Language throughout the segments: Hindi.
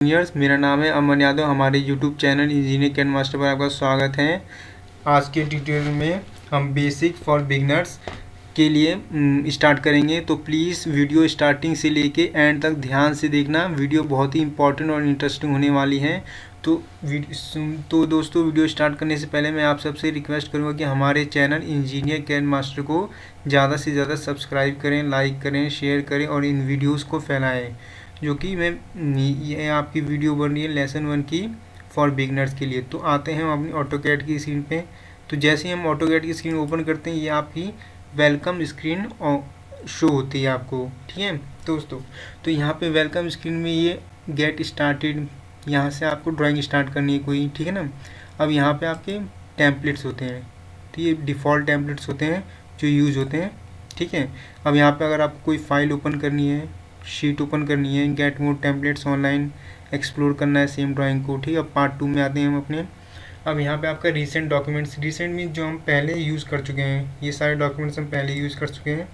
इंजीनियर्स, मेरा नाम है अमन यादव। हमारे YouTube channel engineer can master पर आपका स्वागत है। आज के ट्यूटोरियल में हम बेसिक फॉर बिगनर्स के लिए स्टार्ट करेंगे, तो प्लीज़ वीडियो स्टार्टिंग से लेके एंड तक ध्यान से देखना। वीडियो बहुत ही इंपॉर्टेंट और इंटरेस्टिंग होने वाली है। तो दोस्तों, वीडियो स्टार्ट करने से पहले मैं आप सबसे रिक्वेस्ट करूँगा कि हमारे चैनल इंजीनियर कैन मास्टर को ज़्यादा से ज़्यादा सब्सक्राइब करें, लाइक करें, शेयर करें और इन वीडियोज़ को फैलाएँ, जो कि ये आपकी वीडियो बन रही है लेसन 1 की फॉर बिगनर्स के लिए। तो आते हैं हम अपनी ऑटोकैड की स्क्रीन पे। तो जैसे ही हम ऑटोकैड की स्क्रीन ओपन करते हैं, ये आपकी वेलकम स्क्रीन शो होती है आपको। ठीक है दोस्तों, तो यहाँ पे वेलकम स्क्रीन में ये गेट स्टार्टेड, यहाँ से आपको ड्राइंग स्टार्ट करनी है कोई, ठीक है ना। अब यहाँ पे आपके टेम्पलेट्स होते हैं, तो ये डिफ़ॉल्ट टेम्पलेट्स होते हैं जो यूज़ होते हैं, ठीक है। अब यहाँ पे अगर आपको कोई फाइल ओपन करनी है, शीट ओपन करनी है, get more templates online, explore करना है सेम ड्राइंग को, ठीक है। अब पार्ट 2 में आते हैं हम अपने। अब यहाँ पे आपका रीसेंट डॉक्यूमेंट्स, रीसेंट में जो हम पहले यूज़ कर चुके हैं, ये सारे डॉक्यूमेंट्स हम पहले यूज़ कर चुके हैं,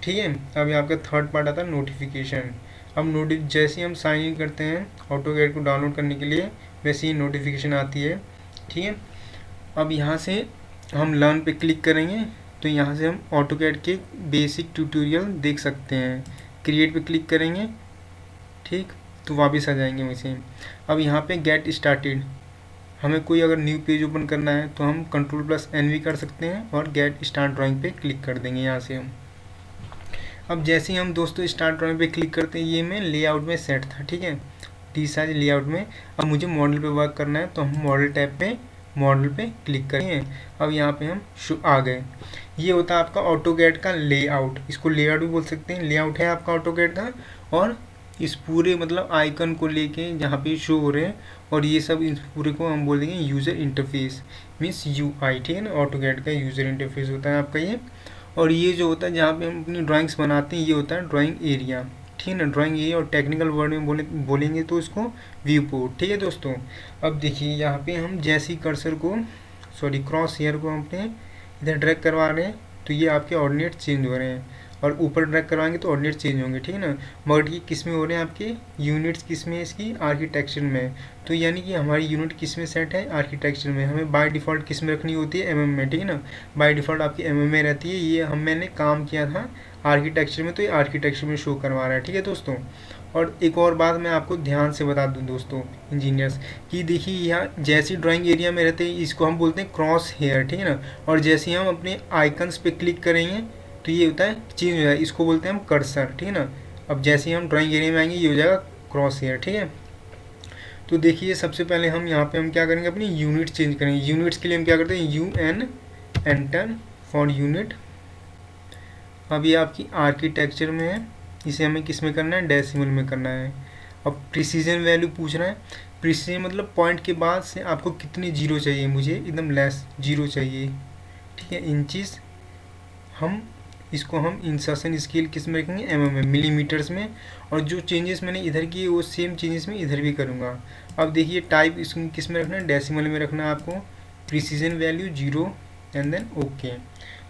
ठीक है। अब यहाँ आपका थर्ड पार्ट आता है नोटिफिकेशन। अब जैसे ही हम साइन इन करते हैं ऑटोकैड को डाउनलोड करने के लिए, वैसे ही नोटिफिकेशन आती है, ठीक है। अब यहाँ से हम लर्न पे क्लिक करेंगे, तो यहाँ से हम ऑटोकैड के बेसिक ट्यूटोरियल देख सकते हैं। क्रिएट पे क्लिक करेंगे, ठीक, तो वापस आ जाएंगे वैसे। अब यहाँ पे गेट स्टार्टेड, हमें कोई अगर न्यू पेज ओपन करना है तो हम Ctrl+N भी कर सकते हैं और गेट स्टार्ट ड्राइंग पे क्लिक कर देंगे यहाँ से हम। अब जैसे ही हम दोस्तों स्टार्ट ड्राइंग पे क्लिक करते हैं, ये मैं लेआउट में सेट था, ठीक है, टी साइज लेआउट में। अब मुझे मॉडल पे वर्क करना है, तो हम मॉडल टैब पे मॉडल पे क्लिक करेंगे। अब यहाँ पे हम आ गए। ये होता है आपका ऑटोकैड का लेआउट, इसको लेआउट भी बोल सकते हैं। लेआउट है आपका ऑटोकैड का, और इस पूरे मतलब आइकन को लेके जहाँ पे शो हो रहे हैं, और ये सब इस पूरे को हम बोल देंगे यूज़र इंटरफेस, मीन्स UI, ठीक है ना। ऑटोकैड का यूज़र इंटरफेस होता है आपका ये। और ये जो होता है जहाँ पे हम अपनी ड्राइंग्स बनाते हैं, ये होता है ड्राइंग एरिया, ठीक है ना। ड्राइंग एरिया, और टेक्निकल वर्ड में बोलेंगे तो इसको व्यू पोर्ट, ठीक है दोस्तों। अब देखिए यहाँ पे हम जैसे ही कर्सर को क्रॉस हेयर को हम अपने इधर ड्रैग करवा रहे हैं, तो ये आपके ऑर्डिनेट चेंज हो रहे हैं, और ऊपर ड्रैग करवाएंगे तो ऑर्डिनेट चेंज होंगे, ठीक है ना। मगर ये किस में हो रहे हैं आपके यूनिट्स, किस में, इसकी आर्किटेक्चर में। तो यानी कि हमारी यूनिट किस में सेट है, आर्किटेक्चर में। हमें बाय डिफ़ॉल्ट किस में रखनी होती है, MM में, ठीक है ना। बाय डिफ़ॉल्ट आपकी MM में रहती है। ये मैंने काम किया था आर्किटेक्चर में, तो ये आर्किटेक्चर में शो करवा रहा है, ठीक है दोस्तों। और एक और बात मैं आपको ध्यान से बता दूं दोस्तों इंजीनियर्स, कि देखिए यहाँ जैसे ड्राइंग एरिया में रहते हैं, इसको हम बोलते हैं क्रॉस हेयर, ठीक है ना। और जैसे ही हम अपने आइकन्स पे क्लिक करेंगे तो ये होता है चेंज हो जाएगा, इसको बोलते हैं हम कर्सर, ठीक है ना। अब जैसे ही हम ड्राइंग एरिया में आएंगे, ये हो जाएगा क्रॉस हेयर, ठीक है। तो देखिए सबसे पहले हम यहाँ पे हम क्या करेंगे, अपनी यूनिट चेंज करेंगे। यूनिट्स के लिए हम क्या करते हैं, UN एंटर फॉर यूनिट। अब ये आपकी आर्किटेक्चर में है, इसे हमें किस में करना है, डेसिमल में करना है। अब प्रिसीजन वैल्यू पूछ रहा है। प्रिसीजन मतलब पॉइंट के बाद से आपको कितने जीरो चाहिए, मुझे एकदम लेस जीरो चाहिए, ठीक है। इंचिस, हम इसको हम इंसर्शन स्केल किस में रखेंगे, MM में, मिलीमीटर्स में। और जो चेंजेस मैंने इधर किए वो सेम चेंजेस मैं इधर भी करूँगा। अब देखिए टाइप इसमें किस में रखना है, डेसिमल में रखना है आपको। Precision value 0 and then okay.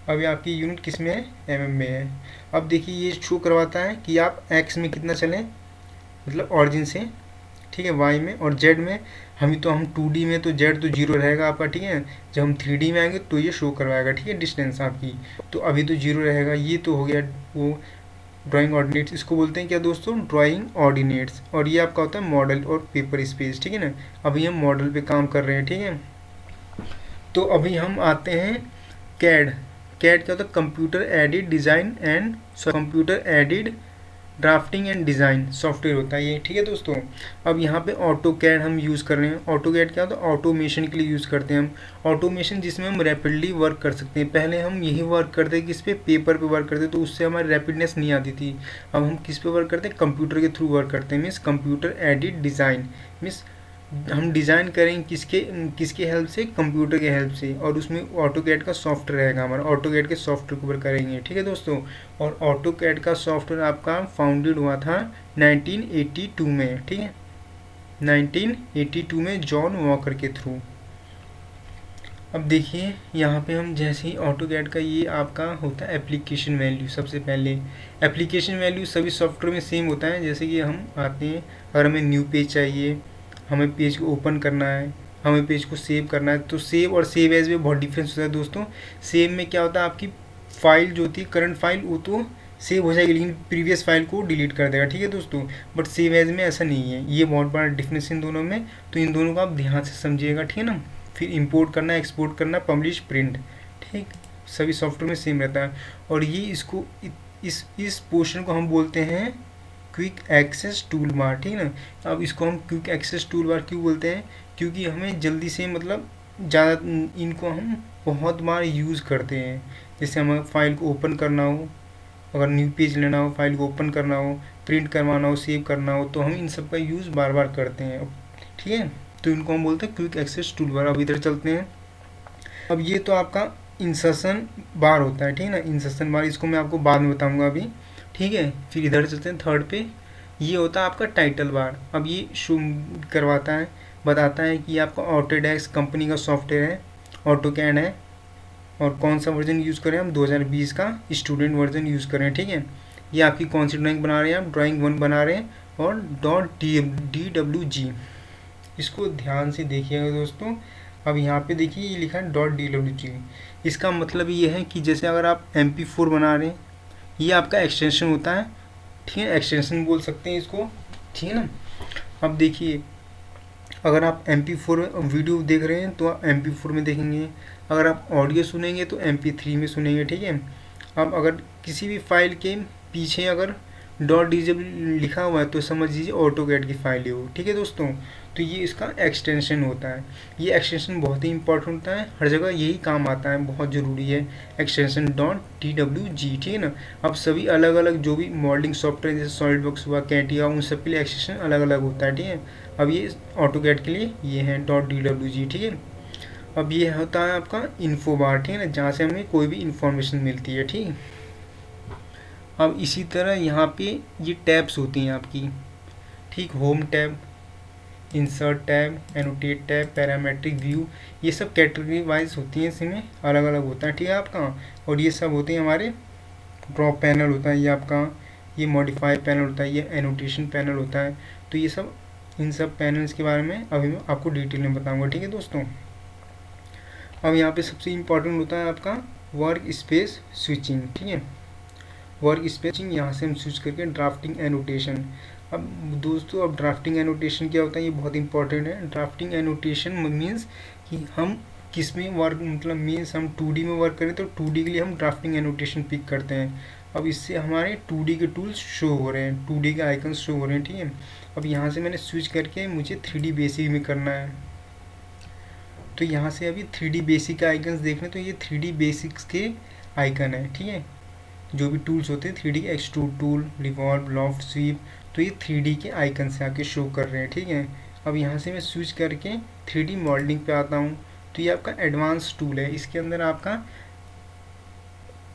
अब ये आपकी यूनिट किस में है, MM में है। अब देखिए ये शो करवाता है कि आप X में कितना चलें, मतलब ऑरिजिन से, ठीक है, Y में, और Z में। हम 2D में तो Z तो 0 रहेगा आपका, ठीक है। जब हम 3D में आएंगे तो ये शो करवाएगा, ठीक है, डिस्टेंस आपकी। तो अभी तो 0 रहेगा। ये तो हो गया वो ड्राइंग ऑर्डिनेट्स, इसको बोलते हैं क्या दोस्तों, ड्राइंग ऑर्डिनेट्स। और ये आपका होता है मॉडल और पेपर स्पेस, ठीक है ना। अभी हम मॉडल पे काम कर रहे हैं, ठीक है। तो अभी हम आते हैं कैड। कैड क्या होता है, computer added design and computer added drafting and design software होता है ये, ठीक है दोस्तों। अब यहाँ पे ऑटो कैड हम यूज़ कर रहे हैं। ऑटो कैड क्या होता है, ऑटोमेशन के लिए यूज़ करते हैं हम। ऑटोमेशन जिसमें हम रैपिडली वर्क कर सकते हैं। पहले हम यही वर्क करते किस पे, पेपर पे वर्क करते, तो उससे हमारी रैपिडनेस नहीं आती थी। अब हम किस पे वर्क करते हैं, कंप्यूटर के थ्रू वर्क करते हैं, means computer added design. Means हम डिज़ाइन करेंगे किसके हेल्प से, कंप्यूटर के हेल्प से। और उसमें ऑटोकैड का सॉफ्टवेयर रहेगा हमारा, ऑटोकैड के सॉफ्टवेयर के ऊपर करेंगे, ठीक है दोस्तों। और ऑटोकैड का सॉफ्टवेयर आपका फाउंडेड हुआ था 1982 में, ठीक है, 1982 में जॉन वॉकर के थ्रू। अब देखिए यहाँ पे हम जैसे ही ऑटोकैड का ये आपका होता है एप्लीकेशन वैल्यू। सबसे पहले एप्लीकेशन वैल्यू सभी सॉफ्टवेयर में सेम होता है। जैसे कि हम आते हैं, अगर हमें न्यू पेज चाहिए, हमें पेज को ओपन करना है, हमें पेज को सेव करना है, तो सेव और सेव एज में बहुत डिफरेंस होता है दोस्तों। सेव में क्या होता है, आपकी फाइल जो होती है करंट फाइल वो तो सेव हो जाएगी, लेकिन प्रीवियस फाइल को डिलीट कर देगा, ठीक है दोस्तों। बट सेव एज में ऐसा नहीं है, ये बहुत बड़ा डिफरेंस इन दोनों में। तो इन दोनों को आप ध्यान से समझिएगा, ठीक है ना। फिर इंपोर्ट करना, एक्सपोर्ट करना, पब्लिश, प्रिंट, ठीक, सभी सॉफ्टवेयर में सेम रहता है। और ये इसको इस पोर्शन को हम बोलते हैं क्विक एक्सेस टूल बार, ठीक है ना। अब इसको हम क्विक एक्सेस टूल बार क्यों बोलते हैं, क्योंकि हमें जल्दी से मतलब ज़्यादा इनको हम बहुत बार यूज़ करते हैं। जैसे हमें फाइल को ओपन करना हो, अगर न्यू पेज लेना हो, फाइल को ओपन करना हो, प्रिंट करवाना हो, सेव करना हो, तो हम इन सब का यूज़ बार बार करते हैं, ठीक है। तो इनको हम बोलते हैं क्विक एक्सेस टूल बार। अब इधर चलते हैं। अब ये तो आपका इंसर्शन बार होता है, ठीक है ना, इंसर्शन बार, इसको मैं आपको बाद में बताऊंगा अभी, ठीक है। फिर इधर चलते हैं थर्ड पे, ये होता है आपका टाइटल बार। अब ये शो करवाता है, बताता है कि आपका ऑटोडेस्क कंपनी का सॉफ्टवेयर है, ऑटोकैड है, और कौन सा वर्जन यूज़ करें हम, 2020 का स्टूडेंट वर्जन यूज़ करें, ठीक है। ये आपकी कौन सी ड्राइंग बना रहे हैं आप, ड्राइंग 1 बना रहे हैं, और .dwg, इसको ध्यान से देखिएगा दोस्तों। अब यहाँ पे देखिए ये लिखा है .dwg, इसका मतलब ये है कि जैसे अगर आप MP4 बना रहे हैं, ये आपका एक्सटेंशन होता है, ठीक है, एक्सटेंशन बोल सकते हैं इसको, ठीक है ना। अब देखिए अगर आप MP4 वीडियो देख रहे हैं तो आप MP4 में देखेंगे, अगर आप ऑडियो सुनेंगे तो MP3 में सुनेंगे, ठीक है। अब अगर किसी भी फाइल के पीछे अगर .dwg लिखा हुआ है तो समझ लीजिए ऑटोकैड की फाइल है वो, ठीक है दोस्तों। तो ये इसका एक्सटेंशन होता है। ये एक्सटेंशन बहुत ही इंपॉर्टेंट होता है, हर जगह यही काम आता है, बहुत ज़रूरी है एक्सटेंशन .dwg, ठीक है ना। अब सभी अलग अलग जो भी मॉडलिंग सॉफ्टवेयर जैसे सॉलिडवर्क्स हुआ, कैटिया, उन सब के लिए एक्सटेंशन अलग अलग होता है, ठीक है। अब ये ऑटोकैड के लिए ये है .dwg, ठीक है। अब ये होता है आपका इन्फो बार, ठीक है ना, जहाँ से हमें कोई भी इंफॉर्मेशन मिलती है, ठीक। अब इसी तरह यहाँ पे ये टैब्स होती हैं आपकी, ठीक, home tab, insert tab, annotate tab, parametric view, ये सब कैटेगरी वाइज होती हैं, इसमें अलग अलग होता है, ठीक है आपका। और ये सब होते हैं हमारे ड्रॉप पैनल होता है ये आपका, ये मॉडिफाई पैनल होता है, ये एनोटेशन पैनल होता है। तो ये सब, इन सब पैनल्स के बारे में अभी मैं आपको डिटेल में बताऊंगा, ठीक है दोस्तों। अब यहाँ पे सबसे इम्पोर्टेंट होता है आपका वर्क स्पेस स्विचिंग, ठीक है, वर्क स्पेसिंग, यहाँ से हम स्विच करके ड्राफ्टिंग एनोटेशन। अब दोस्तों अब ड्राफ्टिंग एनोटेशन क्या होता है, ये बहुत इंपॉर्टेंट है। ड्राफ्टिंग एनोटेशन मीन्स कि हम किस में वर्क, मतलब मीन्स हम 2D में वर्क करें तो 2D के लिए हम ड्राफ्टिंग एनोटेशन पिक करते हैं। अब इससे हमारे 2D के टूल्स शो हो रहे हैं, 2D के आइकन्स शो हो रहे हैं, ठीक है। अब यहाँ से मैंने स्विच करके मुझे 3D बेसिक में करना है, तो यहाँ से अभी 3D बेसिक के आइकन्स देख रहे हैं, तो ये 3D बेसिक्स के आइकन है, ठीक है। जो भी टूल्स होते हैं 3D के, extrude tool, revolve, loft, sweep, तो ये 3D के आइकन से आके शो कर रहे हैं, ठीक है। अब यहाँ से मैं स्विच करके 3D मॉडलिंग पे आता हूँ, तो ये आपका एडवांस टूल है, इसके अंदर आपका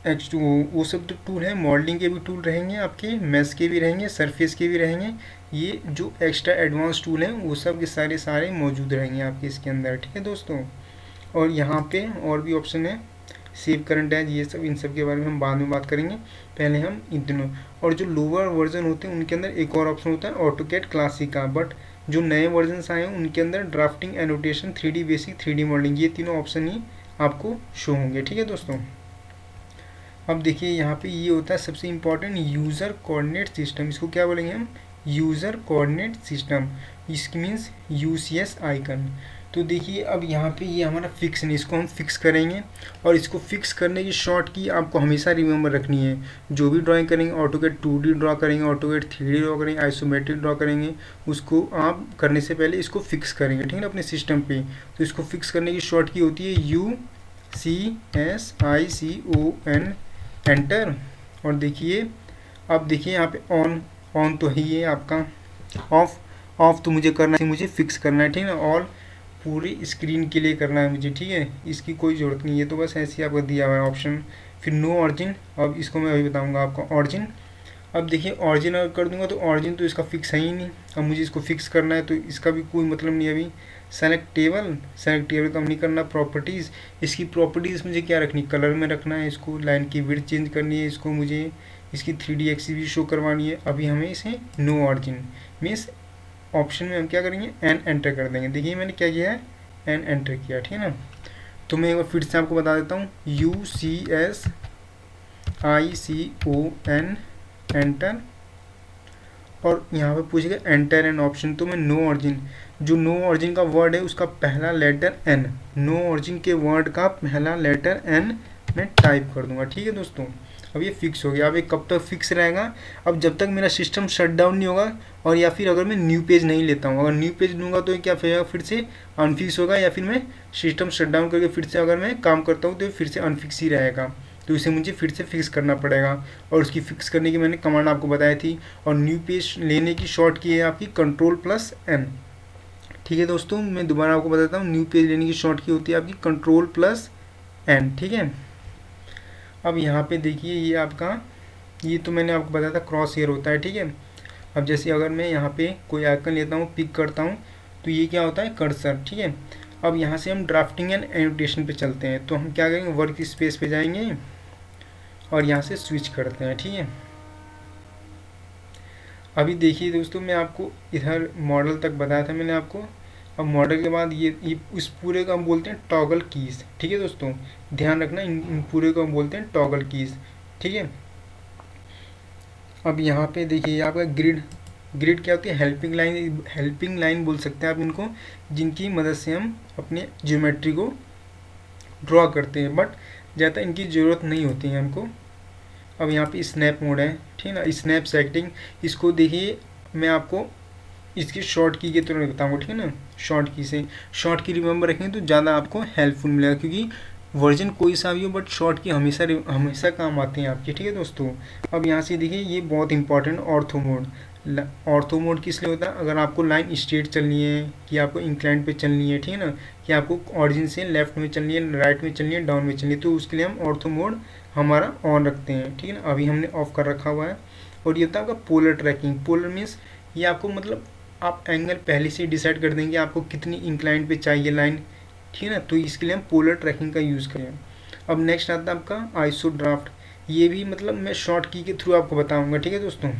वो सब तो टूल है, मॉडलिंग के भी टूल रहेंगे आपके, मैश के भी रहेंगे, सरफेस के भी रहेंगे, ये जो एक्स्ट्रा एडवांस टूल हैं वो सब के सारे सारे मौजूद रहेंगे आपके इसके अंदर, ठीक है दोस्तों। और यहाँ पे और भी ऑप्शन है, सेव करंट है, ये सब, इन सब के बारे में हम बाद में बात करेंगे, पहले हम इन दोनों। और जो लोअर वर्जन होते हैं उनके अंदर एक और ऑप्शन होता है ऑटोकैड क्लासिक का, बट जो नए वर्जन आए हैं उनके अंदर drafting annotation, 3D basic, 3D modelling, ये तीनों ऑप्शन ही आपको शो होंगे, ठीक है दोस्तों। अब देखिए यहाँ पे ये होता है सबसे इम्पॉर्टेंट यूज़र कोऑर्डिनेट सिस्टम, इसको क्या बोलेंगे हम, यूज़र कोऑर्डिनेट सिस्टम, इसकी मीन्स UCS आइकन। तो देखिए अब यहाँ पे ये हमारा फिक्स है, इसको हम फिक्स करेंगे, और इसको फिक्स करने की शॉर्ट की आपको हमेशा रिमेंबर रखनी है। जो भी ड्राइंग करेंगे, ऑटोकैड 2D ड्रा करेंगे, ऑटोकैड 3D ड्रा करेंगे, आइसोमेट्रिक ड्रा करेंगे, उसको आप करने से पहले इसको फिक्स करेंगे, ठीक है ना, अपने सिस्टम पे। तो इसको फिक्स करने की शॉर्ट की होती है UCSICON, एंटर। और देखिए अब देखिए यहाँ पे ऑन तो है ये आपका, ऑफ तो मुझे करना है, मुझे फिक्स करना है, ठीक है ना, ऑल पूरी स्क्रीन के लिए करना है मुझे, ठीक है, इसकी कोई ज़रूरत नहीं है, तो बस ऐसे ही आपको दिया हुआ है ऑप्शन। फिर नो ऑरिजिन, अब इसको मैं अभी बताऊंगा आपको ऑरिजिन। अब देखिए ऑरिजिन अगर कर दूंगा तो ऑरिजिन तो इसका फिक्स है ही नहीं, अब मुझे इसको फिक्स करना है तो इसका भी कोई मतलब नहीं अभी। सेलेक्टेबल तो हम नहीं करना। प्रॉपर्टीज़, इसकी प्रॉपर्टीज़ मुझे क्या रखनी, कलर में रखना है इसको, लाइन की विड्थ चेंज करनी है इसको, मुझे इसकी 3D एक्सिस भी शो करवानी है। अभी हमें इसे नो ऑरिजिन मीन्स ऑप्शन में हम क्या करेंगे, एन एंटर कर देंगे। देखिए मैंने क्या किया है, एन एंटर किया, ठीक है ना। तो मैं एक बार फिर से आपको बता देता हूँ, UCSICON एंटर, और यहाँ पे पूछेगा एंटर एन ऑप्शन, तो मैं नो ऑरिजिन, जो नो ऑरिजिन का वर्ड है उसका पहला लेटर एन, नो ऑरिजिन के वर्ड का पहला लेटर एन मैं टाइप कर दूंगा, ठीक है दोस्तों। अब ये फिक्स हो गया। अब ये कब तक फिक्स रहेगा, अब जब तक मेरा सिस्टम शट डाउन नहीं होगा, और या फिर अगर मैं न्यू पेज नहीं लेता हूँ। अगर न्यू पेज लूँगा तो क्या फिर से अनफिक्स होगा, या फिर मैं सिस्टम शट डाउन करके फिर से अगर मैं काम करता हूँ तो फिर से अनफिक्स ही रहेगा। तो इसे मुझे फिर से फिक्स करना पड़ेगा, और उसकी फिक्स करने की मैंने कमांड आपको बताई थी। और न्यू पेज लेने की शॉर्ट की है आपकी Ctrl+N, ठीक है दोस्तों। मैं दोबारा आपको बताता हूँ, न्यू पेज लेने की शॉर्ट की होती है आपकी Ctrl+N, ठीक है। अब यहाँ पे देखिए ये आपका, ये तो मैंने आपको बताया था क्रॉस हेयर होता है, ठीक है। अब जैसे अगर मैं यहाँ पे कोई आइकन लेता हूँ, पिक करता हूँ, तो ये क्या होता है, कर्सर, ठीक है। अब यहाँ से हम ड्राफ्टिंग एंड एनोटेशन पे चलते हैं, तो हम क्या करेंगे, वर्क स्पेस पे जाएंगे और यहाँ से स्विच करते हैं, ठीक है। अभी देखिए दोस्तों, मैं आपको इधर मॉडल तक बताया था मैंने आपको। अब मॉडल के बाद ये इस पूरे को हम बोलते हैं टॉगल कीज़, ठीक है दोस्तों। ध्यान रखना, इन पूरे को हम बोलते हैं टॉगल कीज़, ठीक है। अब यहाँ पे देखिए आपका ग्रिड क्या होती है, हेल्पिंग लाइन बोल सकते हैं आप इनको, जिनकी मदद से हम अपने ज्योमेट्री को ड्रॉ करते हैं, बट ज़्यादा इनकी ज़रूरत नहीं होती है हमको। अब यहाँ पे स्नैप मोड है, ठीक है ना, स्नैप सेटिंग। इसको देखिए मैं आपको इसकी शॉर्ट की के तुरंत बताऊँगा, ठीक है ना। शॉर्ट की रिमेंबर रखेंगे तो ज़्यादा आपको हेल्पफुल मिलेगा, क्योंकि वर्जन कोई सा भी हो बट शॉर्ट की हमेशा काम आते हैं आपके, ठीक है दोस्तों। अब यहाँ से देखिए ये बहुत इंपॉर्टेंट ऑर्थो मोड किस लिए होता है, अगर आपको लाइन स्ट्रेट चलनी है, कि आपको इंक्लाइन पे चलनी है, ठीक है ना, कि आपको ऑरिजिन से लेफ्ट में चलनी है, राइट में चलनी है, डाउन में चलनी है, तो उसके लिए हम ऑर्थो मोड हमारा ऑन रखते हैं, ठीक है ना। अभी हमने ऑफ कर रखा हुआ है। और ये होता है आपका पोलर ट्रैकिंग। पोलर मीन्स ये आपको मतलब आप एंगल पहले से डिसाइड कर देंगे आपको कितनी इंक्लाइन पे चाहिए लाइन, ठीक है ना, तो इसके लिए हम पोलर ट्रैकिंग का यूज़ करें। अब नेक्स्ट आता है आपका आइसो ड्राफ्ट। ये भी मतलब मैं शॉर्ट की के थ्रू आपको बताऊंगा, ठीक है दोस्तों।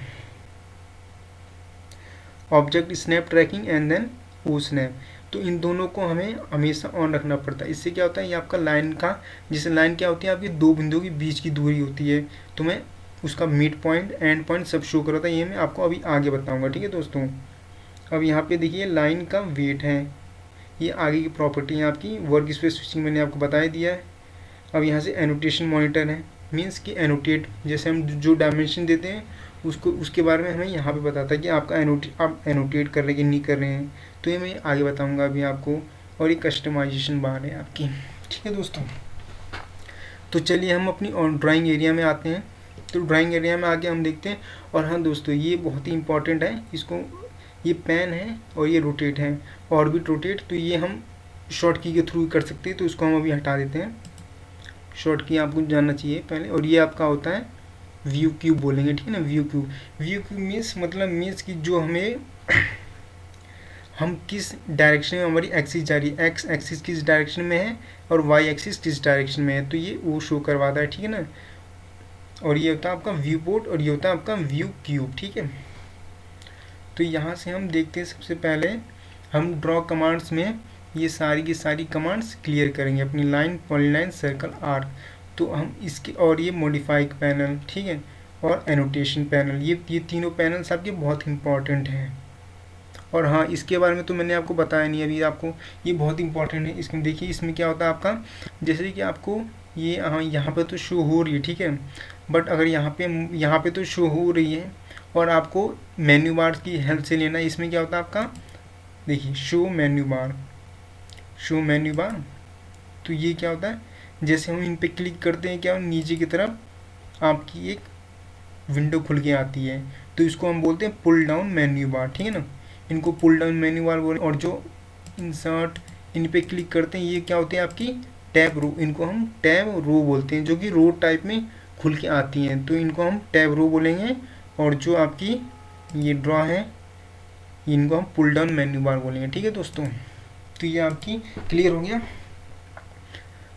Object snap tracking and then O snap, तो इन दोनों को हमें हमेशा ऑन रखना पड़ता है। इससे क्या होता है, ये आपका लाइन का, जैसे लाइन क्या होती है आपकी दो बिंदुओं के बीच की दूरी होती है, तो मैं उसका मिड पॉइंट एंड पॉइंट सब शो कर रहा था, ये मैं आपको अभी आगे बताऊँगा, ठीक है दोस्तों। अब यहाँ पे देखिए लाइन का वेट है, ये आगे की प्रॉपर्टी है आपकी। वर्क स्पेस स्विचिंग मैंने आपको बता दिया है। अब यहाँ से एनोटेशन मॉनिटर है, मीन्स कि एनोटेट, जैसे हम जो डायमेंशन देते हैं उसको, उसके बारे में हमें यहाँ पे बताता है कि आपका आप एनोटेट कर रहे हैं कि नहीं कर रहे हैं, तो ये मैं आगे बताऊँगा अभी आपको। और ये कस्टमाइजेशन बार है आपकी, ठीक है दोस्तों। तो चलिए हम अपनी ड्राइंग एरिया में आते हैं। तो ड्राइंग एरिया में आके हम देखते हैं। और हाँ दोस्तों, ये बहुत ही इंपॉर्टेंट है, इसको, ये पेन है और ये रोटेट है, ऑर्बिट रोटेट, तो ये हम शॉर्ट की के थ्रू कर सकते हैं, तो उसको हम अभी हटा देते हैं। शॉर्ट की आपको जानना चाहिए पहले। और ये आपका होता है व्यू क्यूब बोलेंगे, ठीक है ना, व्यू क्यूब मीन्स मतलब मीन्स कि जो हमें हम किस डायरेक्शन में हमारी एक्सिस जा रही है, एक्स एक्सिस किस डायरेक्शन में है और वाई एक्सिस किस डायरेक्शन में है, तो ये वो शो करवाता है, ठीक है ना। और ये होता है आपका व्यू पोर्ट और ये होता है आपका व्यू क्यूब, ठीक है। तो यहाँ से हम देखते हैं, सबसे पहले हम ड्रॉ कमांड्स में ये सारी की सारी कमांड्स क्लियर करेंगे, अपनी लाइन, पॉलीलाइन, सर्कल, आर्क। तो हम इसके, और ये मॉडिफाई पैनल, ठीक है, और एनोटेशन पैनल, ये तीनों पैनल्स आपके बहुत इंपॉर्टेंट हैं। और हाँ, इसके बारे में तो मैंने आपको बताया नहीं अभी आपको, ये बहुत इंपॉर्टेंट है। इसमें देखिए, इसमें क्या होता है आपका, जैसे कि आपको ये हाँ यहाँ पे तो शो हो रही है, ठीक है, बट अगर यहाँ पे तो शो हो रही है और आपको मेन्यू बार की हेल्प से लेना है, इसमें क्या होता है आपका, देखिए शो मेन्यू बार। तो ये क्या होता है, जैसे हम इन पे क्लिक करते हैं, क्या नीचे की तरफ आपकी एक विंडो खुल के आती है, तो इसको हम बोलते हैं पुल डाउन मेन्यू बार, ठीक है ना, इनको पुल डाउन मेन्यू बार बोले। और जो इंसर्ट, इन पे क्लिक करते हैं, ये क्या होते हैं आपकी टैब रो, इनको हम टैब रो बोलते हैं, जो कि रो टाइप में खुल के आती हैं, तो इनको हम टैब रो बोलेंगे। और जो आपकी ये ड्रॉ है इनको हम पुल डाउन मेन्यू बार बोलेंगे। ठीक है दोस्तों, तो ये आपकी क्लियर हो गया।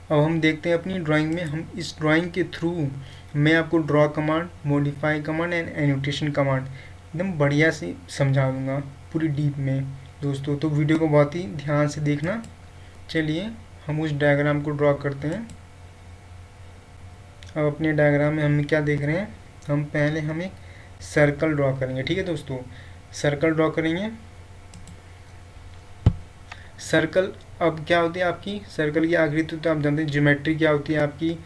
अब हम देखते हैं अपनी ड्राइंग में, हम इस ड्राइंग के थ्रू मैं आपको draw command, modify command and annotation command एकदम बढ़िया से समझा दूंगा पूरी डीप में दोस्तों, तो वीडियो को बहुत ही ध्यान से देखना। चलिए हम उस डायग्राम को ड्रॉ करते हैं। अब अपने डायग्राम में हम क्या देख रहे हैं, हम पहले हम एक सर्कल ड्रॉ करेंगे। ठीक है दोस्तों, सर्कल ड्रॉ करेंगे। सर्कल अब क्या होती है आपकी, सर्कल की आकृति तो आप जानते हैं, ज्योमेट्री क्या होती है आपकी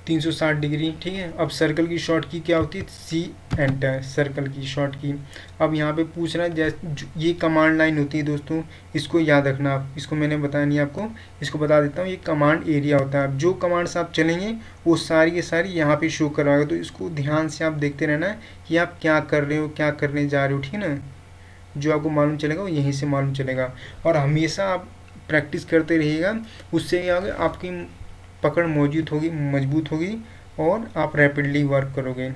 360 डिग्री। ठीक है, अब सर्कल की शॉर्ट की क्या होती है, सी एंटर, सर्कल की शॉर्ट की। अब यहाँ पे पूछ रहा है जैसे ये कमांड लाइन होती है दोस्तों, इसको याद रखना आप, इसको मैंने बताया नहीं आपको, इसको बता देता हूँ। ये कमांड एरिया होता है, अब जो कमांड्स आप चलेंगे वो सारी के सारी यहाँ पे शो करवाएगा, तो इसको ध्यान से आप देखते रहना है कि आप क्या कर रहे हो, क्या करने जा रहे हो। ठीक है ना, जो आपको मालूम चलेगा वो यहीं से मालूम चलेगा, और हमेशा आप प्रैक्टिस करते रहिएगा, उससे क्या होगा आपकी पकड़ मजबूत होगी और आप रैपिडली वर्क करोगे,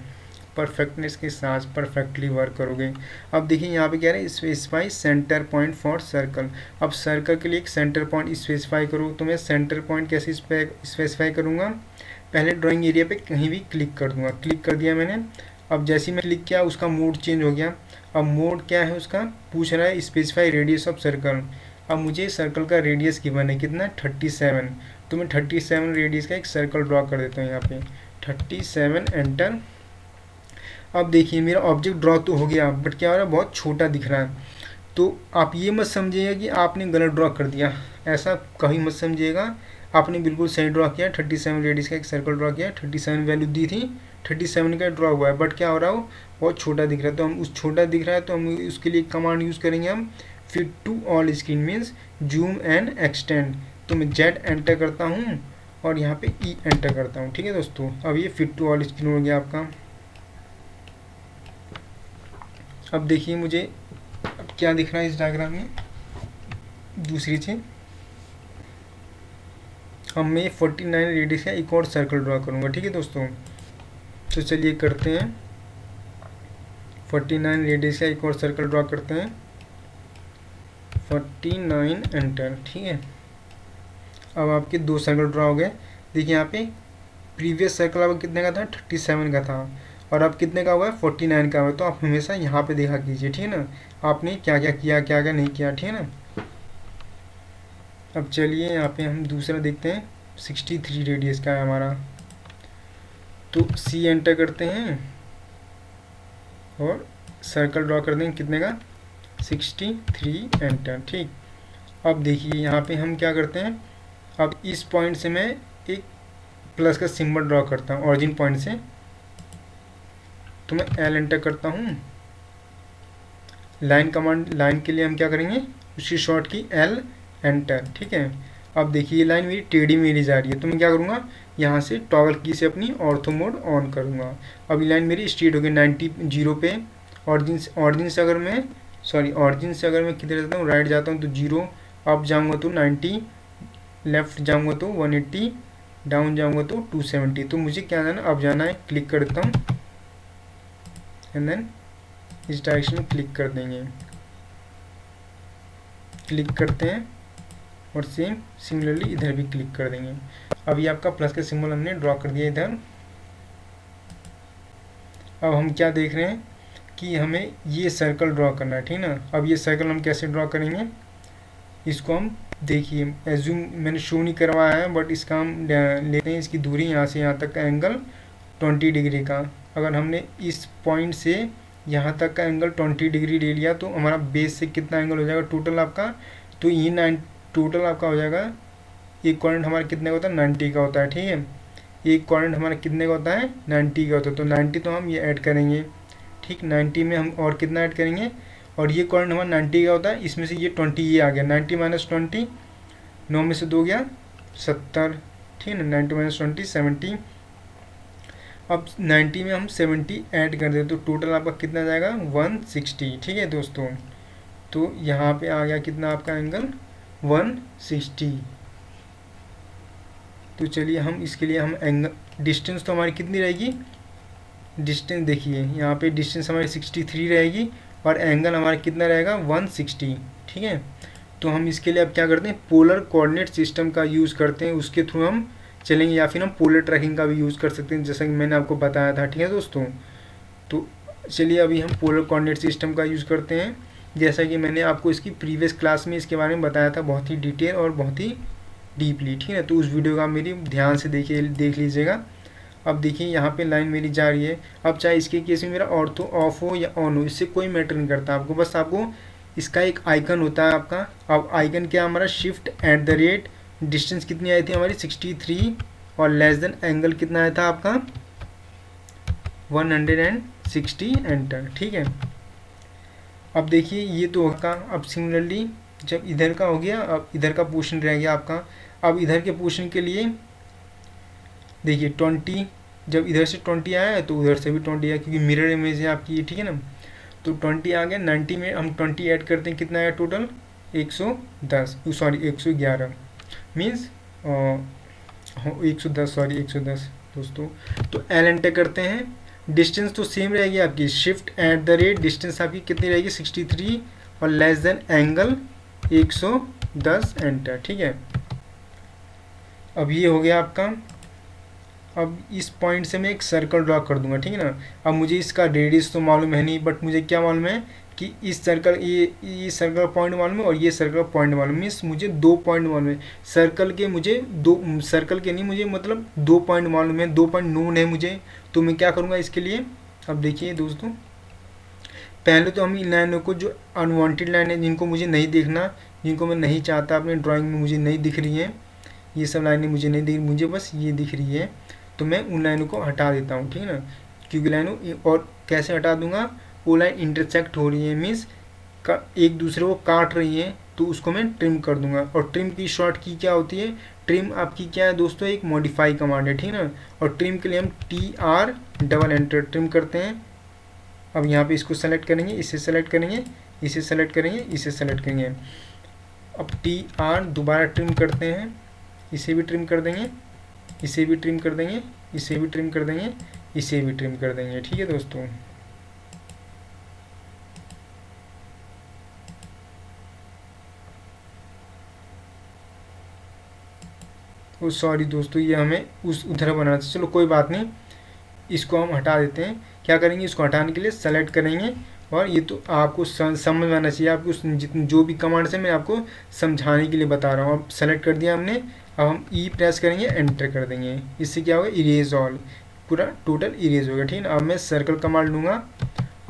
परफेक्टनेस के साथ परफेक्टली वर्क करोगे। अब देखिए यहाँ पे क्या है, specify centre point for circle. अब सर्कल के लिए एक सेंटर पॉइंट स्पेसिफाई करो, तो मैं सेंटर पॉइंट कैसे स्पेसिफाई करूँगा, पहले ड्राइंग एरिया पे कहीं भी क्लिक कर दूंगा, क्लिक कर दिया मैंने। अब जैसे ही मैं क्लिक किया उसका मोड चेंज हो गया। अब मोड क्या है उसका, पूछ रहा है स्पेसिफाई रेडियस ऑफ सर्कल। अब मुझे सर्कल का रेडियस गिवन है कितना, 37, तो मैं 37 रेडियस का एक सर्कल ड्रॉ कर देता हूँ यहाँ पे, 37 एंटर। अब देखिए मेरा ऑब्जेक्ट ड्रॉ तो हो गया, बट क्या हो रहा है, बहुत छोटा दिख रहा है। तो आप ये मत समझिएगा कि आपने गलत ड्रॉ कर दिया, ऐसा कभी मत समझिएगा, आपने बिल्कुल सही ड्रॉ किया। 37 रेडियस का एक सर्कल ड्रॉ किया, 37 वैल्यू दी थी, 37 का ड्रॉ हुआ है, बट क्या हो रहा हो, बहुत छोटा दिख रहा है। तो हम उस छोटा दिख रहा है तो हम उसके लिए कमांड यूज़ करेंगे, हम fit to all screen means zoom and extend. तो मैं जेड एंटर करता हूँ और यहाँ पे ई एंटर करता हूँ। ठीक है दोस्तों, अब ये फिट टू ऑल स्क्रीन हो गया आपका। अब देखिए मुझे अब क्या दिख रहा है इस डायग्राम में, दूसरी चीज़, अब मैं 49 रेडियस का एक और सर्कल ड्रॉ करूँगा। ठीक है दोस्तों, तो चलिए करते हैं, 49 रेडियस का एक और सर्कल ड्रॉ करते हैं, 49 एंटर। ठीक है, अब आपके दो सर्कल ड्रॉ हो गए। देखिए यहाँ पे प्रीवियस सर्कल आपका कितने का था, 37 का था, और अब कितने का हुआ है, 49 का हुआ है। तो आप हमेशा यहाँ पे देखा कीजिए, ठीक है ना, आपने क्या क्या किया, क्या क्या नहीं किया। ठीक है ना, अब चलिए यहाँ पे हम दूसरा देखते हैं, 63 रेडियस का है हमारा, तो सी एंटर करते हैं और सर्कल ड्रॉ कर देंगे कितने का, 63 एंटर। ठीक, अब देखिए यहाँ पे हम क्या करते हैं, अब इस पॉइंट से मैं एक प्लस का सिंबल ड्रॉ करता हूँ ऑरिजिन पॉइंट से, तो मैं एल एंटर करता हूँ। लाइन कमांड, लाइन के लिए हम क्या करेंगे, उसकी शॉर्ट की एल एंटर। ठीक है, अब देखिए ये लाइन मेरी टेढ़ी मेरी जा रही है, तो मैं क्या करूँगा, यहाँ से टॉगल की से अपनी ऑर्थो मोड ऑन करूँगा। अब ये लाइन मेरी स्ट्रेट हो गई 90 जीरो पे, ऑरिजिन से अगर मैं किधर जाता हूँ, राइट जाता हूँ तो 0, अप जाऊँगा तो 90, लेफ्ट जाऊँगा तो 180, डाउन जाऊँगा तो 270। तो मुझे क्या जाना, अब जाना है, क्लिक कर देता हूँ एंड देन इस डायरेक्शन में क्लिक कर देंगे, क्लिक करते हैं और सेम सिमिलरली इधर भी क्लिक कर देंगे। अब ये आपका प्लस का सिंबल हमने ड्रॉ कर दिया इधर। अब हम क्या देख रहे हैं कि हमें ये सर्कल ड्रॉ करना है, ठीक ना। अब ये सर्कल हम कैसे ड्रॉ करेंगे, इसको हम देखिए एज्यूम मैंने शो नहीं करवाया है, बट इसका हम लेते हैं, इसकी दूरी यहाँ से यहाँ तक का एंगल 20 डिग्री का। अगर हमने इस पॉइंट से यहाँ तक का एंगल 20 डिग्री ले लिया तो हमारा बेस से कितना एंगल हो जाएगा टोटल आपका, तो ये टोटल आपका हो जाएगा, एक क्वाड्रेंट हमारा कितने का होता है, 90 का होता है। ठीक है, एक क्वाड्रेंट हमारा कितने का होता है, 90 का होता है, तो 90 तो हम ये ऐड करेंगे। ठीक, 90 में हम और कितना ऐड करेंगे, और ये क्वाड्रेंट हमारा 90 का होता है, इसमें से ये 20 ये आ गया, 90 माइनस 20, 9 में से 2 गया 70। ठीक है ना, 90 माइनस 20 70। अब 90 में हम 70 ऐड कर दें तो टोटल आपका कितना जाएगा, 160। ठीक है दोस्तों, तो यहाँ पे आ गया कितना आपका एंगल, 160। तो चलिए हम इसके लिए हम एंगल डिस्टेंस तो हमारी कितनी रहेगी, डिस्टेंस देखिए यहाँ पे डिस्टेंस हमारी 63 रहेगी और एंगल हमारा कितना रहेगा 160। ठीक है, तो हम इसके लिए अब क्या करते हैं, पोलर कोऑर्डिनेट सिस्टम का यूज़ करते हैं, उसके थ्रू हम चलेंगे, या फिर हम पोलर ट्रैकिंग का भी यूज़ कर सकते हैं जैसा कि मैंने आपको बताया था। ठीक है दोस्तों, तो चलिए अभी हम पोलर कोऑर्डिनेट सिस्टम का यूज़ करते हैं, जैसा कि मैंने आपको इसकी प्रीवियस क्लास में इसके बारे में बताया था बहुत ही डिटेल और बहुत ही डीपली। ठीक है, तो उस वीडियो का मेरी ध्यान से देख लीजिएगा। अब देखिए यहाँ पे लाइन मेरी जा रही है। अब चाहे इसके केस में मेरा ऑर्थो ऑफ हो या ऑन हो, इससे कोई मैटर नहीं करता आपको, बस आपको इसका एक आइकन होता है आपका। अब आइकन क्या हमारा, shift at the rate, distance कितनी आई थी हमारी 63 और लेस देन एंगल कितना आया था आपका 160, एंटर। ठीक है, अब देखिए ये तो होगा। अब सिमिलरली जब इधर का हो गया, अब इधर का पोर्शन रह गया आपका। अब इधर के पोर्शन के लिए देखिए 20, जब इधर से 20 आया है तो उधर से भी 20 आया, क्योंकि मिरर इमेज है आपकी ये। ठीक है ना, तो 20 आ गया, 90 में हम 20 ऐड करते हैं, कितना आया टोटल 110, सॉरी 111 मीन्स 110, सॉरी 110 दोस्तों। तो एल एंटर करते हैं, डिस्टेंस तो सेम रहेगी आपकी, shift at the rate, distance आपकी कितनी रहेगी 63 और लेस देन एंगल 110, एंटर। ठीक है, अब ये हो गया आपका। अब इस पॉइंट से मैं एक सर्कल ड्रॉ कर दूंगा। ठीक है ना, अब मुझे इसका रेडियस तो मालूम है नहीं, बट मुझे क्या मालूम है कि इस सर्कल ये सर्कल पॉइंट मालूम है और ये सर्कल पॉइंट मालूम, मीन्स मुझे 2 पॉइंट मालूम है। सर्कल के मुझे सर्कल के नहीं, मुझे मतलब 2 पॉइंट मालूम है, 2 पॉइंट नोन है मुझे। तो मैं क्या करूँगा इसके लिए, अब देखिए दोस्तों, पहले तो हम इन लाइनों को, जो अनवांटेड लाइन है जिनको मुझे नहीं देखना, जिनको मैं नहीं चाहता अपने ड्राइंग में मुझे नहीं दिख रही हैं, ये सब लाइनें मुझे नहीं दिख, मुझे बस ये दिख रही है, तो मैं उन लाइनों को हटा देता हूँ। ठीक है ना, क्योंकि लाइनों, और कैसे हटा दूंगा, वो लाइन इंटरसेक्ट हो रही है, मीन्स एक दूसरे को काट रही है, तो उसको मैं ट्रिम कर दूंगा। और ट्रिम की शॉर्ट की क्या होती है, ट्रिम आपकी क्या है दोस्तों, एक मॉडिफाई कमांड है। ठीक है ना, और ट्रिम के लिए हम TR डबल एंटर ट्रिम करते हैं। अब यहाँ पे इसको सेलेक्ट करेंगे, इसे सेलेक्ट करेंगे, इसे सेलेक्ट करेंगे, इसे सेलेक्ट करेंगे। अब TR दोबारा ट्रिम करते हैं, इसे भी ट्रिम कर देंगे, इसे भी ट्रिम कर देंगे, इसे भी ट्रिम कर देंगे, इसे भी ट्रिम कर देंगे। ठीक है दोस्तों, ओ सॉरी दोस्तों, ये हमें उधर बनाना था, चलो कोई बात नहीं, इसको हम हटा देते हैं। क्या करेंगे, इसको हटाने के लिए सेलेक्ट करेंगे, और ये तो आपको समझ में आना चाहिए, आपको जितनी जो भी कमांड से मैं आपको समझाने के लिए बता रहा हूँ। अब सेलेक्ट कर दिया हमने, अब हम ई प्रेस करेंगे, एंटर कर देंगे, इससे क्या होगा, इरेज ऑल, पूरा टोटल इरेज होगा। ठीक है ना, अब मैं सर्कल कमांड लूँगा,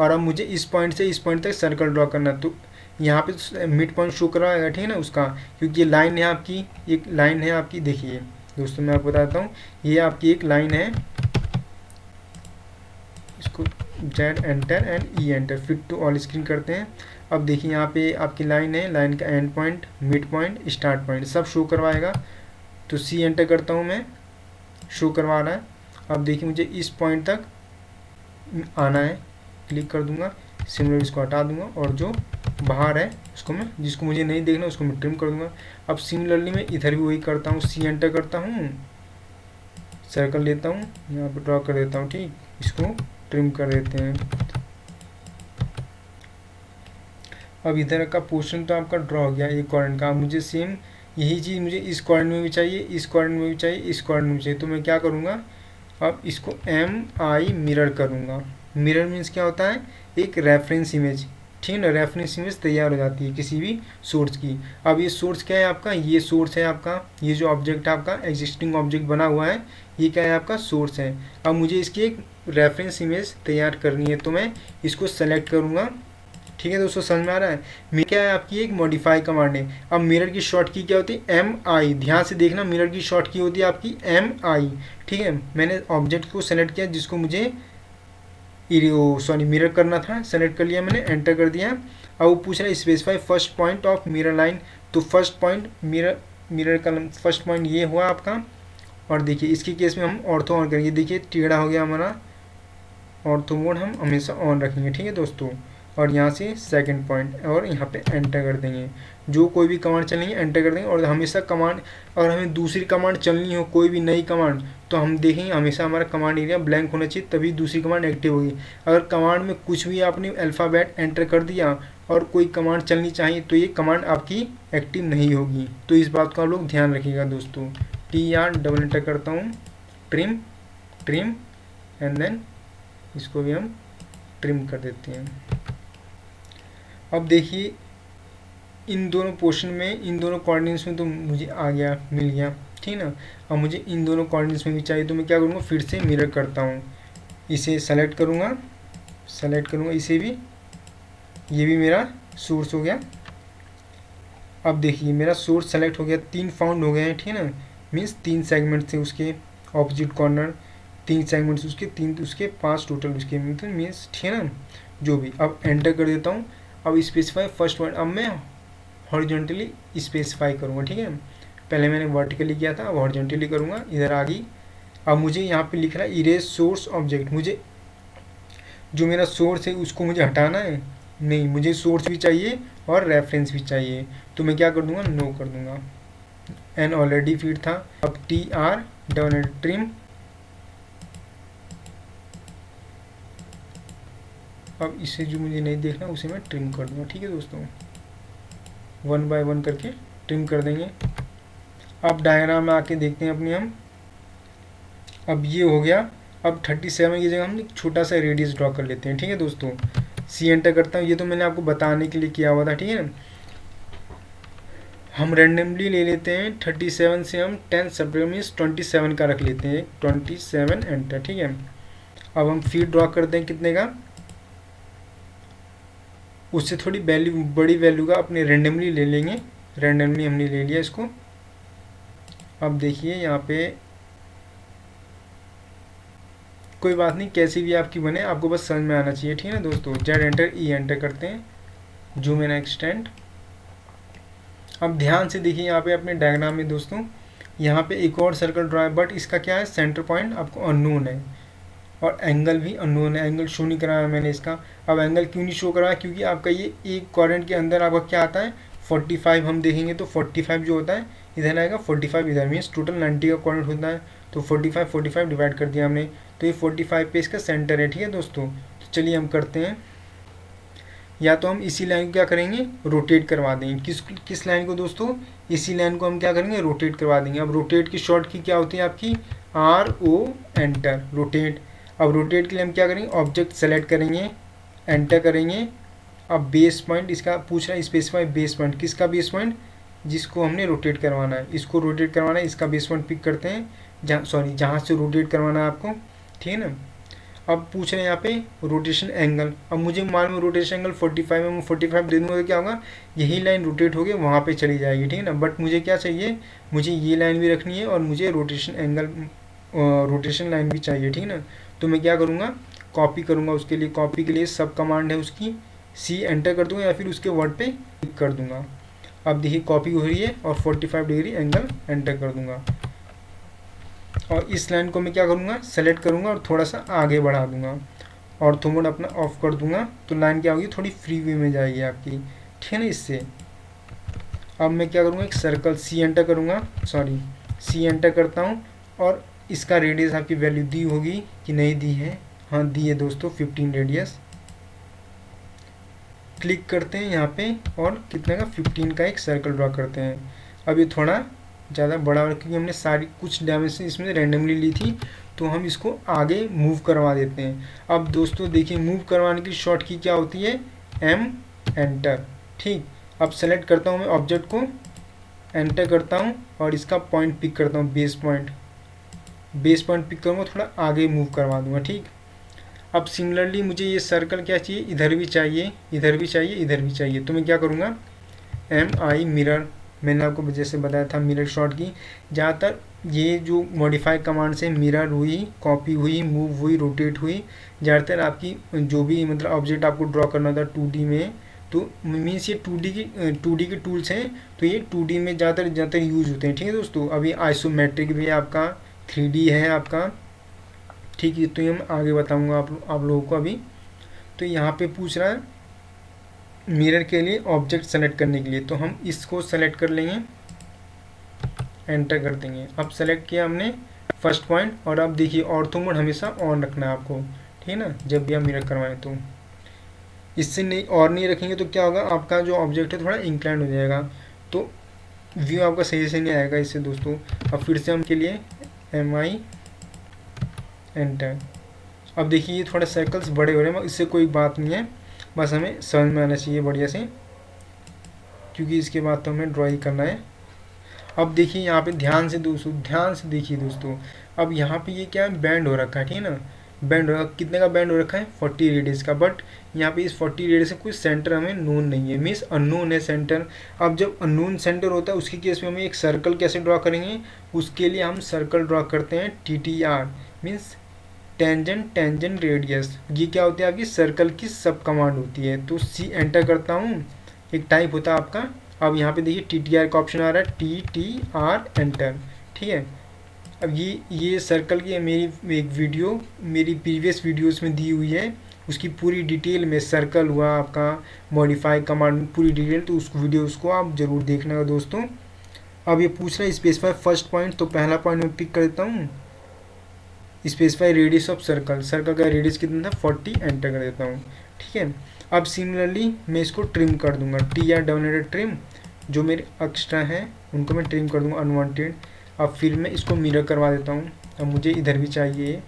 और अब मुझे इस पॉइंट से इस पॉइंट तक सर्कल ड्रॉ करना, तो यहाँ पे मिड पॉइंट शो करवाएगा। ठीक है ना, उसका, क्योंकि ये लाइन है आपकी, एक लाइन है आपकी। देखिए दोस्तों, मैं आपको बताता हूँ, ये आपकी एक लाइन है, इसको Z enter and E enter, fit to all screen करते हैं। अब देखिए यहाँ पे आपकी लाइन है, लाइन का and point, mid point, start point सब शो करवाएगा। तो सी एंटर करता हूँ मैं, शो करवा रहा है। अब देखिए मुझे इस पॉइंट तक आना है, क्लिक कर दूंगा, सिमिलर इसको हटा दूंगा, और जो बाहर है उसको मैं, जिसको मुझे नहीं देखना उसको मैं ट्रिम कर दूंगा। अब सिमिलरली मैं इधर भी वही करता हूँ, सी एंटर करता हूँ, सर्कल लेता हूँ, यहाँ पर ड्रॉ कर देता हूँ। ठीक, इसको ट्रिम कर देते हैं। अब इधर का पोर्शन तो आपका ड्रॉ हो गया एक कॉर्नर का। मुझे सेम यही चीज़ मुझे इस कॉर्नर में भी चाहिए, इस कॉर्नर में भी चाहिए, इस कॉर्नर में भी चाहिए। तो मैं क्या करूँगा, अब इसको MI मिरर करूँगा। मिरर मीन्स क्या होता है, एक रेफरेंस इमेज। ठीक है ना, रेफरेंस इमेज तैयार हो जाती है किसी भी सोर्स की। अब ये सोर्स क्या है आपका, ये सोर्स है आपका, ये जो ऑब्जेक्ट आपका एग्जिस्टिंग ऑब्जेक्ट बना हुआ है, ये क्या है आपका सोर्स है। अब मुझे इसकी एक रेफरेंस इमेज तैयार करनी है, तो मैं इसको सेलेक्ट करूँगा। ठीक है दोस्तों, समझ में आ रहा है। मिरर क्या है आपकी, एक मॉडिफाई कमांड है। अब मिरर की शॉर्ट की क्या होती है, MI, ध्यान से देखना, मिरर की शॉर्ट की होती है आपकी MI। ठीक है, मैंने ऑब्जेक्ट को सेलेक्ट किया जिसको मुझे मिरर करना था, सेलेक्ट कर लिया मैंने, एंटर कर दिया। अब वो पूछ रहा है specify first point of mirror line, तो फर्स्ट पॉइंट मिरर का फर्स्ट पॉइंट ये हुआ आपका। और देखिए इसके केस में हम ऑर्थो ऑन करेंगे, देखिए टेढ़ा हो गया हमारा, ऑर्थो मोड हम हमेशा ऑन रखेंगे। ठीक है दोस्तों, और यहाँ से सेकंड पॉइंट, और यहाँ पे एंटर कर देंगे। जो कोई भी कमांड चलेंगे एंटर कर देंगे, और हमेशा कमांड, और हमें दूसरी कमांड चलनी हो, कोई भी नई कमांड, तो हम देखेंगे हमेशा हमारा कमांड एरिया ब्लैंक होना चाहिए, तभी दूसरी कमांड एक्टिव होगी। अगर कमांड में कुछ भी आपने अल्फ़ाबेट एंटर कर दिया और कोई कमांड चलनी चाहिए तो ये कमांड आपकी एक्टिव नहीं होगी। तो इस बात को आप लोग ध्यान रखिएगा दोस्तों। TR डबल एंटर करता हूँ, ट्रिम ट्रिम एंड देन इसको भी हम ट्रिम कर देते हैं। अब देखिए इन दोनों पोर्शन में, इन दोनों कोऑर्डिनेट्स में तो मुझे आ गया, मिल गया, ठीक ना। अब मुझे इन दोनों कोऑर्डिनेट्स में भी चाहिए, तो मैं क्या करूँगा, फिर से मिरर करता हूँ, इसे सेलेक्ट करूँगा इसे भी, ये भी मेरा सोर्स हो गया। अब देखिए मेरा सोर्स सेलेक्ट हो गया, 3 फाउंड हो गए हैं, ठीक है ना। मीन्स 3 सेगमेंट थे उसके ऑपोजिट कॉर्नर, 3 सेगमेंट्स उसके, 3 उसके 5 टोटल उसके मतलब मीन्स, ठीक है ना, जो भी। अब एंटर कर देता हूँ। अब स्पेसिफाई फर्स्ट वर्ड, अब मैं हॉरिजॉन्टली स्पेसिफाई करूँगा, ठीक है। पहले मैंने वर्टिकली किया था, अब हॉरिजॉन्टली करूँगा, इधर आ गई। अब मुझे यहाँ पे लिख रहा है इरेज सोर्स ऑब्जेक्ट, मुझे जो मेरा सोर्स है उसको मुझे हटाना है नहीं, मुझे सोर्स भी चाहिए और रेफरेंस भी चाहिए। तो मैं क्या कर दूंगा, नो कर दूंगा। एन ऑलरेडी फीड था। अब TR डबल ट्रिम, अब इसे जो मुझे नहीं देखना उसे मैं ट्रिम कर दूंगा, ठीक है दोस्तों। 1 बाय 1 करके ट्रिम कर देंगे। अब डायग्राम में आके देखते हैं अपने हम। अब ये हो गया। अब 37 की जगह हम एक छोटा सा रेडियस ड्रॉ कर लेते हैं, ठीक है दोस्तों। C एंटर करता हूँ, ये तो मैंने आपको बताने के लिए किया हुआ था, ठीक है ना। हम रैंडमली ले लेते हैं 37 से हम 10 सब्ट्रैक्ट मीन्स 27 का रख लेते हैं, 27 एंटर, ठीक है। अब हम फीड ड्रॉ करते हैं कितने का, उससे थोड़ी वैल्यू बड़ी वैल्यू का अपने रैंडमली ले लेंगे। रैंडमली हमने ले लिया इसको। अब देखिए यहाँ पे कोई बात नहीं, कैसी भी आपकी बने आपको बस समझ में आना चाहिए, ठीक है ना दोस्तों। जेड एंटर, E एंटर करते हैं, जूम इन एक्सटेंड। अब ध्यान से देखिए यहाँ पे अपने डायग्राम में दोस्तों, यहाँ पे एक और सर्कल ड्रा है, बट इसका क्या है, सेंटर पॉइंट आपको अननोन है और एंगल भी अननोन है। एंगल शो नहीं कराया मैंने इसका। अब एंगल क्यों नहीं शो कराया, क्योंकि आपका ये एक क्वाड्रेंट के अंदर आपका क्या आता है, 45 हम देखेंगे तो 45 जो होता है इधर आएगा, 45 इधर, मीन्स टोटल 90 का क्वाड्रेंट होता है। तो 45 डिवाइड कर दिया हमने, तो ये 45 पे इसका सेंटर है, ठीक है दोस्तों। तो चलिए हम करते हैं, या तो हम इसी लाइन को क्या करेंगे, रोटेट करवा देंगे। किस लाइन को दोस्तों, इसी लाइन को हम क्या करेंगे, रोटेट करवा देंगे। अब रोटेट की शॉर्ट की क्या होती है आपकी, RO एंटर, रोटेट। अब रोटेट के लिए हम क्या करेंगे, ऑब्जेक्ट सेलेक्ट करेंगे, एंटर करेंगे। अब बेस पॉइंट इसका पूछ रहा है, स्पेसिफाई बेस पॉइंट, किसका बेस पॉइंट, जिसको हमने रोटेट करवाना है, इसको रोटेट करवाना है, इसका बेस पॉइंट पिक करते हैं, जहाँ से रोटेट करवाना है आपको, ठीक है ना। अब पूछ रहे हैं यहाँ पे रोटेशन एंगल। अब मुझे मालूम रोटेशन एंगल 45 है, मैं 45 दे दूँगा तो क्या होगा, यही लाइन रोटेट होगी वहाँ पे चली जाएगी, ठीक है ना। बट मुझे क्या चाहिए, मुझे ये लाइन भी रखनी है और मुझे रोटेशन एंगल, रोटेशन लाइन भी चाहिए, ठीक है ना। तो मैं क्या करूँगा, कॉपी करूँगा। उसके लिए कॉपी के लिए सब कमांड है उसकी, C एंटर कर दूँगा या फिर उसके वर्ड पे क्लिक कर दूँगा। अब देखिए कॉपी हो रही है और 45 डिग्री एंगल एंटर कर दूँगा। और इस लाइन को मैं क्या करूँगा, सेलेक्ट करूँगा और थोड़ा सा आगे बढ़ा दूँगा, ऑर्थो मोड अपना ऑफ कर दूँगा। तो लाइन क्या होगी, थोड़ी फ्री वे में जाएगी आपकी, ठीक है ना। इससे अब मैं क्या करूँगा, एक सर्कल C एंटर करूँगा, C एंटर करता हूँ और इसका रेडियस आपकी वैल्यू दी होगी कि नहीं दी है, हाँ दी है दोस्तों, 15 रेडियस। क्लिक करते हैं यहाँ पे और कितने का, 15 का एक सर्कल ड्रॉ करते हैं। अब ये थोड़ा ज़्यादा बड़ा, क्योंकि हमने सारी कुछ डायमेंशन इसमें रैंडमली ली थी, तो हम इसको आगे मूव करवा देते हैं। अब दोस्तों देखिए मूव करवाने की शॉर्ट की क्या होती है, M एंटर, ठीक। अब सेलेक्ट करता हूँ मैं ऑब्जेक्ट को, एंटर करता हूँ और इसका पॉइंट पिक करता हूँ, बेस पॉइंट पिक करूँगा, थोड़ा आगे मूव करवा दूँगा, ठीक। अब सिमिलरली मुझे ये सर्कल क्या चाहिए, इधर भी चाहिए, इधर भी चाहिए, इधर भी चाहिए। तो मैं क्या करूँगा, MI मिरर, मैंने आपको जैसे बताया था मिरर शॉट की। ज़्यादातर ये जो मॉडिफाई कमांड से मिरर हुई, कॉपी हुई, मूव हुई, रोटेट हुई, ज़्यादातर आपकी जो भी मतलब ऑब्जेक्ट आपको ड्रॉ करना था 2D में, तो मीन्स ये 2D के टूल्स हैं, तो ये 2D में ज़्यादातर यूज होते हैं, ठीक है दोस्तों। अभी आइसोमेट्रिक भी है आपका, 3D है आपका, ठीक है। तो ये मैं आगे बताऊँगा आप लोगों को अभी। तो यहाँ पे पूछ रहा है मिरर के लिए ऑब्जेक्ट सेलेक्ट करने के लिए, तो हम इसको सेलेक्ट कर लेंगे, एंटर कर देंगे। अब सेलेक्ट किया हमने, फर्स्ट पॉइंट। और आप देखिए ऑर्थो मोड हमेशा ऑन रखना है आपको, ठीक है ना, जब भी आप मिरर करवाएं तो। इससे नहीं और नहीं रखेंगे तो क्या होगा, आपका जो ऑब्जेक्ट है थोड़ा इंक्लाइन हो जाएगा, तो व्यू आपका सही से नहीं आएगा इससे दोस्तों। अब फिर से हम के लिए MI एंटर। अब देखिए ये थोड़ा सर्कल्स बड़े हो रहे हैं, इससे कोई बात नहीं है, बस हमें समझ में आना चाहिए बढ़िया से, क्योंकि इसके बाद तो हमें ड्राइंग करना है। अब देखिए यहाँ पे ध्यान से दोस्तों, ध्यान से देखिए दोस्तों, अब यहाँ पे ये क्या है, बैंड हो रखा है, ठीक है ना, बैंड हो रखा, कितने का बैंड हो रखा है, 40 रेडियस का। बट यहाँ पे इस 40 रेडियस से कोई सेंटर हमें नोन नहीं है, मीन्स अननोन है सेंटर। अब जब अननोन सेंटर होता है उसके केस में हमें एक सर्कल कैसे ड्रॉ करेंगे, उसके लिए हम सर्कल ड्रॉ करते हैं TTR, means tangent tangent radius. ये क्या होती है, आपकी सर्कल की सब कमांड होती है। तो C एंटर करता हूँ, एक टाइप होता है आपका। अब यहाँ पे देखिए TTR का ऑप्शन आ रहा है, TTR एंटर, ठीक है। अब ये सर्कल की मेरी एक वीडियो मेरी प्रीवियस वीडियोस में दी हुई है, उसकी पूरी डिटेल में सर्कल हुआ आपका मॉडिफाई कमांड पूरी डिटेल, तो उस वीडियोस को आप जरूर देखना दोस्तों। अब ये पूछ रहा है स्पेसिफाई फर्स्ट पॉइंट, तो पहला पॉइंट मैं पिक कर देता हूँ, specify radius of circle, circle का रेडियस कितना था 40, एंटर कर देता हूँ, ठीक है। अब सिमिलरली मैं इसको ट्रिम कर दूंगा, TR ट्रिम, जो मेरे एक्स्ट्रा हैं उनको मैं ट्रिम कर दूंगा अनवांटेड। अब फिर मैं इसको मिरर करवा देता हूँ। अब मुझे इधर भी चाहिए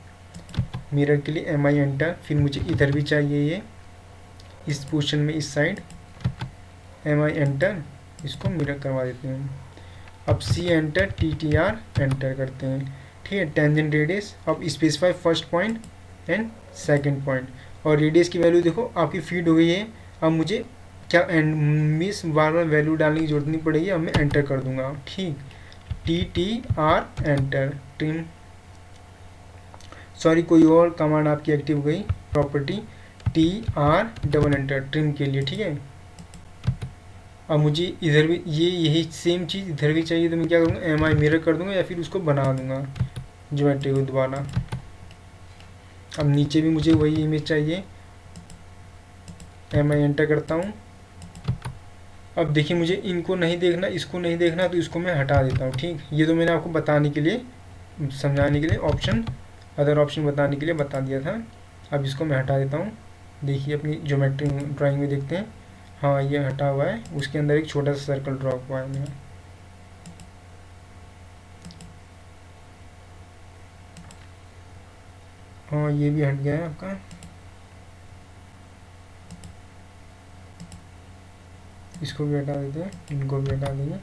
मिरर के लिए MI एंटर, फिर मुझे इधर भी चाहिए ये इस पोजीशन में इस साइड MI एंटर, इसको मिरर करवा देते हैं। अब C एंटर, TTR एंटर करते हैं, ठीक है। टेंजेंट रेडियस, अब specify first point and second point, और रेडियस की वैल्यू देखो आपकी फीड हो गई है। अब मुझे क्या मिस बार बार वैल्यू डालने की जरूरत नहीं पड़ेगी, अब मैं एंटर कर दूंगा, ठीक। TTR एंटर, ट्रिम, सॉरी कोई और कमांड आपकी एक्टिव हो गई, प्रॉपर्टी TR एंटर ट्रिम के लिए, ठीक है। अब मुझे इधर भी यही सेम चीज़ इधर भी चाहिए, तो मैं क्या करूँगा, MI मिरर कर दूंगा या फिर उसको बना दूंगा ज्योमेट्री को दोबारा। अब नीचे भी मुझे वही इमेज चाहिए, MI एंटर करता हूँ। अब देखिए मुझे इनको नहीं देखना, इसको नहीं देखना, तो इसको मैं हटा देता हूँ, ठीक। ये तो मैंने आपको बताने के लिए, समझाने के लिए ऑप्शन, अदर ऑप्शन बताने के लिए बता दिया था। अब इसको मैं हटा देता हूँ। देखिए अपनी ज्योमेट्री ड्राइंग में देखते हैं, हाँ ये हटा हुआ है, उसके अंदर एक छोटा सा सर्कल ड्रॉ हुआ है मेरा। हाँ ये भी हट गया है आपका। इसको भी हटा देते हैं, इनको भी हटा देंगे।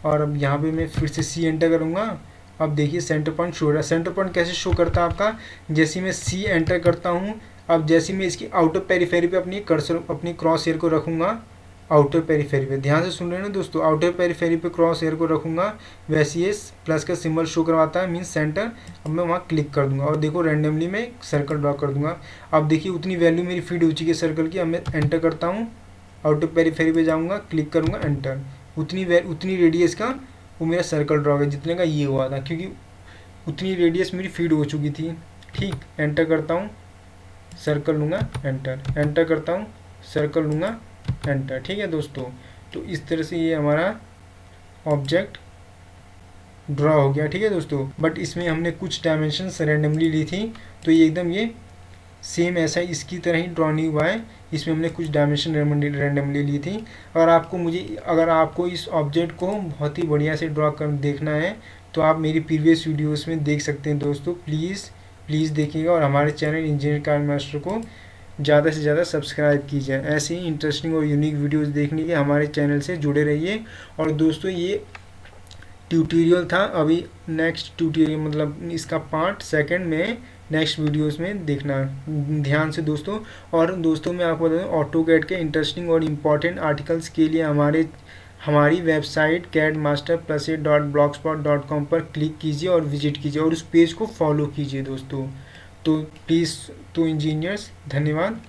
और अब यहाँ पे मैं फिर से C एंटर करूँगा। अब देखिए सेंटर पॉइंट शो हो रहा है। सेंटर पॉइंट कैसे शो करता है आपका, जैसे मैं C एंटर करता हूँ, अब जैसे मैं इसकी आउटर पेरीफेरी पे अपनी कर्सर, अपनी क्रॉस हेयर को रखूँगा आउटर पेरीफेरी पे, ध्यान से सुन रहे हैं ना दोस्तों, आउटर पेरीफेरी पे क्रॉस हेयर को रखूँगा, वैसे ये प्लस का सिंबल शो करवाता है, मीन्स सेंटर। अब मैं वहाँ क्लिक कर दूंगा और देखो रैंडमली मैं सर्कल ड्रॉ कर दूंगा। अब देखिए उतनी वैल्यू मेरी फीड हो चुकी है सर्कल की। अब मैं एंटर करता हूँ, आउटर पेरीफेरी पे जाऊँगा, क्लिक करूँगा, एंटर। उतनी रेडियस का वो मेरा सर्कल ड्रॉ है जितने का ये हुआ था, क्योंकि उतनी रेडियस मेरी फीड हो चुकी थी, ठीक। एंटर करता हूँ, सर्कल लूँगा, एंटर, एंटर करता हूँ, सर्कल लूँगा, एंटर, ठीक है दोस्तों। तो इस तरह से ये हमारा ऑब्जेक्ट ड्रॉ हो गया, ठीक है दोस्तों। बट इसमें हमने कुछ डायमेंशंस रैंडमली ली थी, तो ये एकदम ये सेम ऐसा इसकी तरह ही ड्रॉ नहीं हुआ है, इसमें हमने कुछ डायमेंशन रैंडमली ली थी। अगर आपको इस ऑब्जेक्ट को बहुत ही बढ़िया से ड्रॉ कर देखना है तो आप मेरी प्रीवियस वीडियोस में देख सकते हैं दोस्तों। प्लीज़ देखिएगा, और हमारे चैनल इंजीनियर काइंड मास्टर को ज़्यादा से ज़्यादा सब्सक्राइब कीजिए। ऐसे ही इंटरेस्टिंग और यूनिक वीडियोस देखने के हमारे चैनल से जुड़े रहिए। और दोस्तों ये ट्यूटोरियल था, अभी नेक्स्ट ट्यूटोरियल मतलब इसका पार्ट सेकंड में नेक्स्ट वीडियोस में देखना ध्यान से दोस्तों। और दोस्तों मैं आपको बता दूँ, ऑटोकैड के इंटरेस्टिंग और इम्पॉर्टेंट आर्टिकल्स के लिए हमारी वेबसाइट cadmaster+8.blogspot.com पर क्लिक कीजिए और विजिट कीजिए, और उस पेज को फॉलो कीजिए दोस्तों। तो प्लीज़, तो इंजीनियर्स धन्यवाद।